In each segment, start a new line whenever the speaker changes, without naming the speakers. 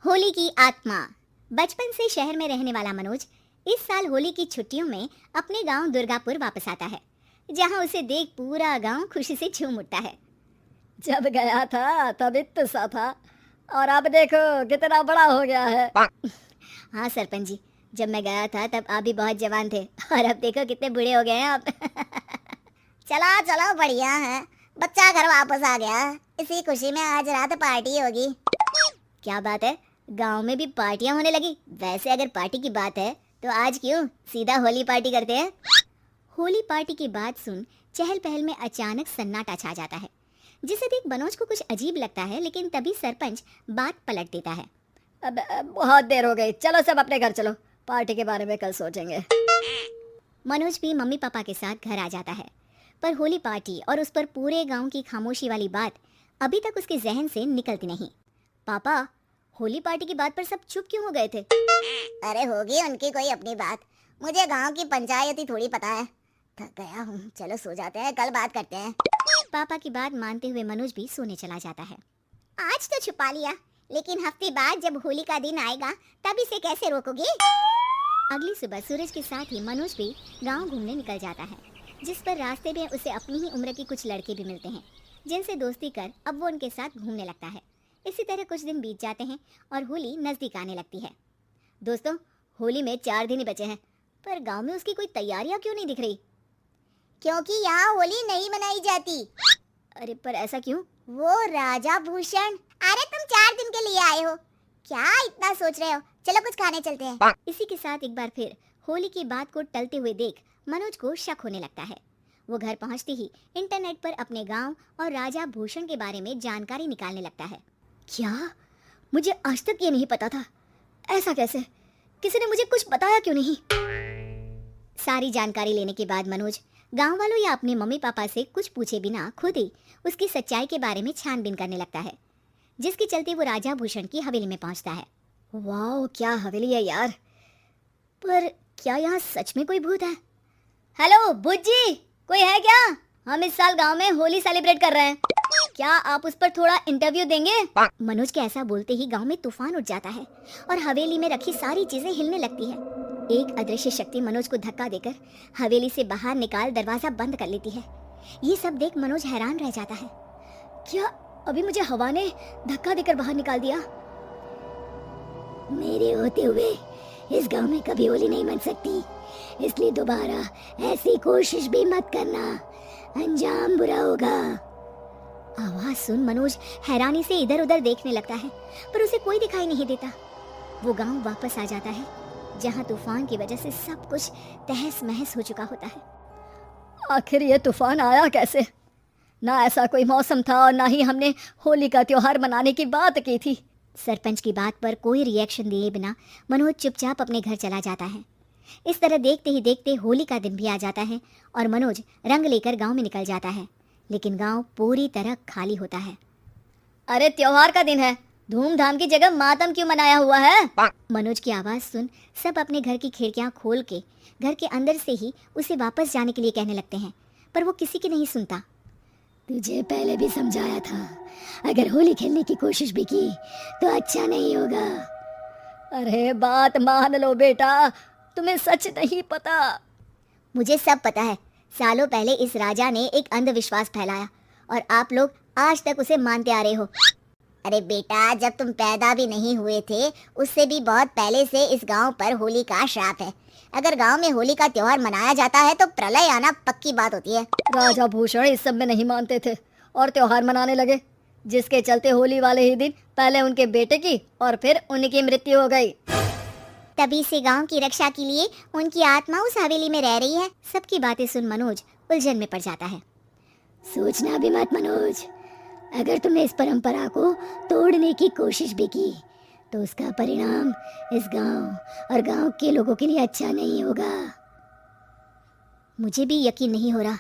होली की आत्मा। बचपन से शहर में रहने वाला मनोज इस साल होली की छुट्टियों में अपने गांव दुर्गापुर वापस आता है, जहां उसे देख पूरा गांव खुशी से झूम उठता है।
जब गया था तब इतना सा था और अब देखो कितना बड़ा हो गया है।
हाँ सरपंच जी, जब मैं गया था तब आप भी बहुत जवान थे और अब देखो कितने बूढ़े हो गए हैं आप।
चलो चलो बढ़िया है, बच्चा घर वापस आ गया। इसी खुशी में आज रात पार्टी होगी।
क्या बात है, गांव में भी पार्टियां होने लगी। वैसे अगर पार्टी की बात है तो आज क्यों सीधा होली पार्टी करते हैं। होली पार्टी की बात सुन चहल पहल में अचानक सन्नाटा छा जाता है, जिसे देख मनोज को कुछ अजीब लगता है, लेकिन तभी सरपंच बात पलट देता है।
अब बहुत देर हो गई, चलो सब अपने घर चलो, पार्टी के बारे में कल सोचेंगे।
मनोज भी मम्मी पापा के साथ घर आ जाता है, पर होली पार्टी और उस पर पूरे गांव की खामोशी वाली बात अभी तक उसके जहन से निकलती नहीं। पापा, होली पार्टी की बात पर सब चुप क्यों हो गए थे?
अरे होगी उनकी कोई अपनी बात, मुझे गांव की पंचायत ही थोड़ी पता है। थक गया हूँ, चलो सो जाते हैं, कल बात करते हैं।
पापा की बात मानते हुए मनोज भी सोने चला जाता है।
आज तो छुपा लिया, लेकिन हफ्ते बाद जब होली का दिन आएगा तब इसे कैसे रोकोगे?
अगली सुबह सूरज के साथ ही मनोज भी गांव घूमने निकल जाता है, जिस पर रास्ते में उसे अपनी ही उम्र के कुछ लड़के भी मिलते हैं, जिनसे दोस्ती कर अब वो उनके साथ घूमने लगता है। इसी तरह कुछ दिन बीत जाते हैं और होली नजदीक आने लगती है। दोस्तों, होली में 4 दिन ही बचे हैं, पर गांव में उसकी कोई तैयारियां क्यों नहीं दिख रही?
क्योंकि यहाँ होली नहीं मनाई जाती।
अरे पर ऐसा क्यों?
वो राजा भूषण। अरे तुम 4 दिन के लिए आए हो, क्या इतना सोच रहे हो? चलो कुछ खाने चलते हैं।
इसी के साथ एक बार फिर होली की बात को टलते हुए देख मनोज को शक होने लगता है। वो घर पहुंचते ही इंटरनेट पर अपने गांव और राजा भूषण के बारे में जानकारी निकालने लगता है। क्या? मुझे आज तक ये नहीं पता था। ऐसा कैसे? किसी ने मुझे कुछ बताया क्यों नहीं? सारी जानकारी लेने के बाद मनोज गांव वालों या अपने मम्मी पापा से कुछ पूछे बिना खुद ही उसकी सच्चाई के बारे में छानबीन करने लगता है, जिसके चलते वो राजा भूषण की हवेली में पहुंचता है। वाह, क्या हवेली है यार! पर क्या यहाँ सच में कोई भूत है? हेलो भूत जी, कोई है क्या? हम इस साल गांव में होली सेलिब्रेट कर रहे हैं, क्या आप उस पर थोड़ा इंटरव्यू देंगे? मनोज के ऐसा बोलते ही गांव में तूफान उठ जाता है और हवेली में रखी सारी चीजें हिलने लगती है। एक अदृश्य शक्ति मनोज को धक्का देकर हवेली से बाहर निकाल दरवाजा बंद कर लेती है। ये सब देख मनोज हैरान रह जाता है। क्या अभी मुझे हवा ने धक्का देकर बाहर निकाल दिया?
मेरे होते हुए इस गांव में कभी होली नहीं मन सकती, इसलिए दोबारा ऐसी कोशिश भी मत करना, अंजाम बुरा होगा।
आवाज सुन मनोज हैरानी से इधर उधर देखने लगता है, पर उसे कोई दिखाई नहीं देता। वो गांव वापस आ जाता है, जहां तूफान की वजह से सब कुछ तहस महस हो चुका होता है।
आखिर ये तूफान आया कैसे? ना ऐसा कोई मौसम था और ना ही हमने होली का त्योहार मनाने की बात की थी।
सरपंच की बात पर कोई रिएक्शन दिए बिना मनोज चुपचाप अपने घर चला जाता है। इस तरह देखते ही देखते होली का दिन भी आ जाता है और मनोज रंग लेकर गांव में निकल जाता है, लेकिन गांव पूरी तरह खाली होता है।
अरे त्योहार का दिन है, धूमधाम की जगह मातम क्यों मनाया हुआ है?
मनोज की आवाज सुन सब अपने घर की खिड़कियां खोल के घर के अंदर से ही उसे वापस जाने के लिए कहने लगते हैं, पर वो किसी की नहीं सुनता।
तुझे पहले भी समझाया था, अगर होली खेलने की कोशिश भी की तो अच्छा नहीं होगा। अरे बात मान लो बेटा, तुम्हें सच नहीं पता।
मुझे सब पता है। सालों पहले इस राजा ने एक अंधविश्वास फैलाया और आप लोग आज तक उसे मानते आ रहे हो।
अरे बेटा, जब तुम पैदा भी नहीं हुए थे उससे भी बहुत पहले से इस गांव पर होली का श्राप है। अगर गांव में होली का त्योहार मनाया जाता है तो प्रलय आना पक्की बात होती है।
राजा भूषण इस सब में नहीं मानते थे और त्योहार मनाने लगे, जिसके चलते होली वाले ही दिन पहले उनके बेटे की और फिर उनकी मृत्यु हो गई।
तभी से गांव की रक्षा के लिए उनकी आत्मा उस हवेली में रह रही है। सबकी बातें सुन मनोज उलझन में पड़ जाता है।
सोचना भी मत मनोज, अगर तुमने इस परंपरा को तोड़ने की कोशिश भी की तो उसका परिणाम इस गांव और गांव के लोगों के लिए अच्छा नहीं होगा।
मुझे भी यकीन नहीं हो रहा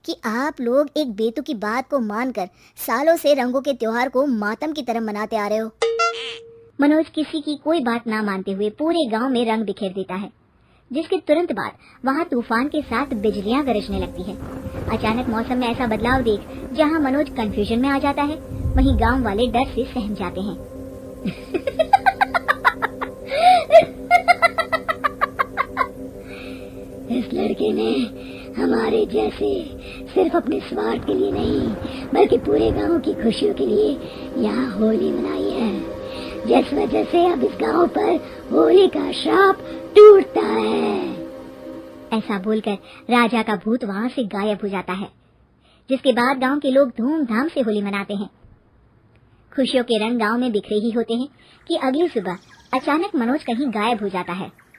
कि आप लोग एक बेतुकी बात को मानकर सालों से रंगों के त्योहार को मातम की तरह मनाते आ रहे हो। मनोज किसी की कोई बात ना मानते हुए पूरे गांव में रंग बिखेर देता है, जिसके तुरंत बाद वहां तूफान के साथ बिजलियां गरजने लगती है। अचानक मौसम में ऐसा बदलाव देख जहां मनोज कंफ्यूजन में आ जाता है, वहीं गांव वाले डर से सहम जाते हैं।
मोहल्ले में हमारे जैसे सिर्फ अपने स्वार्थ के लिए नहीं बल्कि पूरे गांव की खुशियों के लिए यहाँ होली मनाई है, जिस वजह से अब इस गांव पर होली का श्राप टूटता है।
ऐसा बोलकर राजा का भूत वहां से गायब हो जाता है, जिसके बाद गांव के लोग धूमधाम से होली मनाते हैं। खुशियों के रंग गांव में बिखरे ही होते हैं कि अगली सुबह अचानक मनोज कहीं गायब हो जाता है।